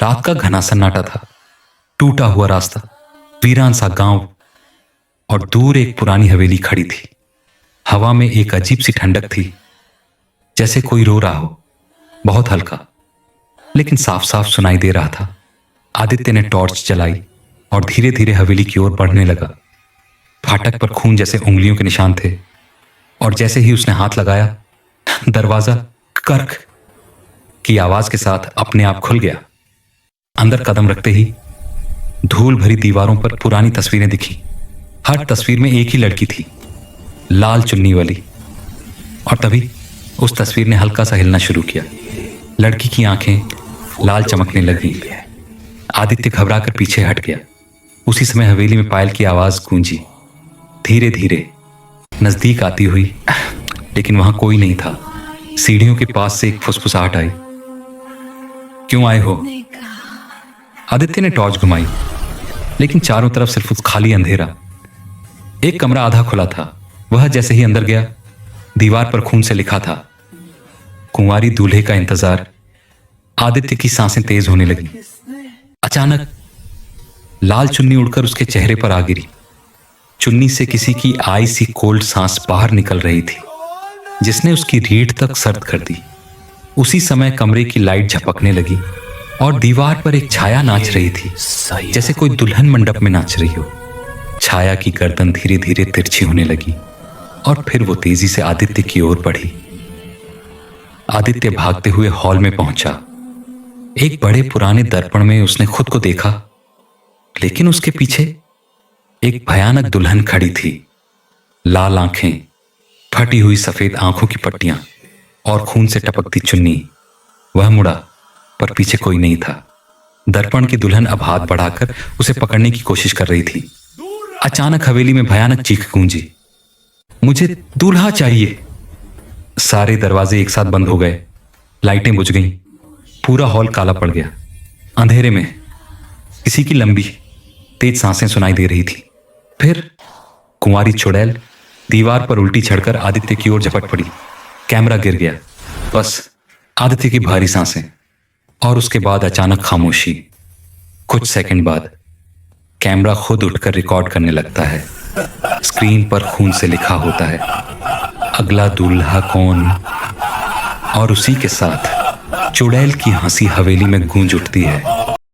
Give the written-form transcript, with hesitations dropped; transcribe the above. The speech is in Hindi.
रात का घना सन्नाटा था, टूटा हुआ रास्ता, वीरान सा गांव और दूर एक पुरानी हवेली खड़ी थी। हवा में एक अजीब सी ठंडक थी, जैसे कोई रो रहा हो, बहुत हल्का लेकिन साफ साफ सुनाई दे रहा था। आदित्य ने टॉर्च जलाई और धीरे धीरे हवेली की ओर बढ़ने लगा। फाटक पर खून जैसे उंगलियों के निशान थे और जैसे ही उसने हाथ लगाया, दरवाजा कर्क की आवाज के साथ अपने आप खुल गया। अंदर कदम रखते ही धूल भरी दीवारों पर पुरानी तस्वीरें दिखी। हर तस्वीर में एक ही लड़की थी, लाल चुन्नी वाली। और तभी उस तस्वीर ने हल्का सा हिलना शुरू किया। लड़की की आंखें लाल चमकने लगी। आदित्य घबराकर पीछे हट गया। उसी समय हवेली में पायल की आवाज गूंजी, धीरे धीरे नजदीक आती हुई, लेकिन वहां कोई नहीं था। सीढ़ियों के पास से एक फुसफुसाहट आई। क्यों आए हो? आदित्य ने टॉर्च घुमाई, लेकिन चारों तरफ सिर्फ खाली अंधेरा। एक कमरा आधा खुला था। वह जैसे ही अंदर गया, दीवार पर खून से लिखा था, कुंवारी दूल्हे का इंतजार। आदित्य की सांसें तेज होने लगी। अचानक लाल चुन्नी उड़कर उसके चेहरे पर आ गिरी। चुन्नी से किसी की आई सी कोल्ड सांस बाहर निकल रही थी, जिसने उसकी रीढ़ तक सर्द कर दी। उसी समय कमरे की लाइट झपकने लगी और दीवार पर एक छाया नाच रही थी, जैसे कोई दुल्हन मंडप में नाच रही हो। छाया की गर्दन धीरे धीरे तिरछी होने लगी और फिर वो तेजी से आदित्य की ओर बढ़ी। आदित्य भागते हुए हॉल में पहुंचा। एक बड़े पुराने दर्पण में उसने खुद को देखा, लेकिन उसके पीछे एक भयानक दुल्हन खड़ी थी। लाल आंखें, फटी हुई सफेद आंखों की पट्टियां और खून से टपकती चुन्नी। वह मुड़ा, पर पीछे कोई नहीं था। दर्पण की दुल्हन अब हाथ बढ़ाकर उसे पकड़ने की कोशिश कर रही थी। अचानक हवेली में भयानक चीख गूंजी, मुझे दूल्हा चाहिए। सारे दरवाजे एक साथ बंद हो गए, लाइटें बुझ गईं, पूरा हॉल काला पड़ गया। अंधेरे में किसी की लंबी तेज सांसें सुनाई दे रही थी। फिर कुंवारी चुड़ैल दीवार पर उल्टी चढ़कर आदित्य की ओर झपट पड़ी। कैमरा गिर गया, बस आदित्य की भारी सांसें और उसके बाद अचानक खामोशी। कुछ सेकंड बाद कैमरा खुद उठकर रिकॉर्ड करने लगता है। स्क्रीन पर खून से लिखा होता है, अगला दूल्हा कौन। और उसी के साथ चुड़ैल की हंसी हवेली में गूंज उठती है।